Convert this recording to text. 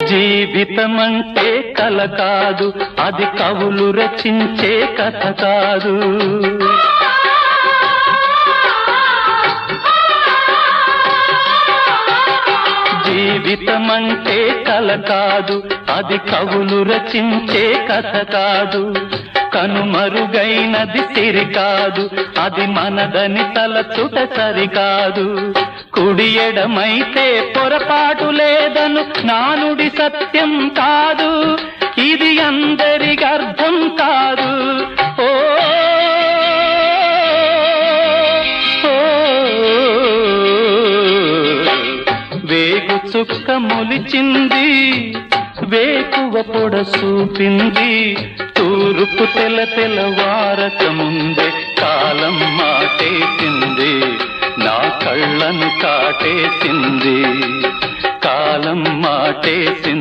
జీవితమంటే కల కాదు, అది కవులు రచించే కథ కాదు. జీవితమంటే కల కాదు, అది కవులు రచించే కథ కాదు. కనుమరుగైనది సిరి కాదు, అది మనదని తలచుట సరికాదు. కుడి ఎడమైతే పొరపాటు లేదను నానుడి సత్యం కాదు, ఇది అందరికి అర్థం కాదు. ఓ వేగు చుక్క మొలిచింది, వేకువ పొడ చూపింది, తూర్పు తెల్లవారక ముందే కాలం మాటేసింది, నా కళ్ళను కాటేసింది, కాలం మాటేసింది.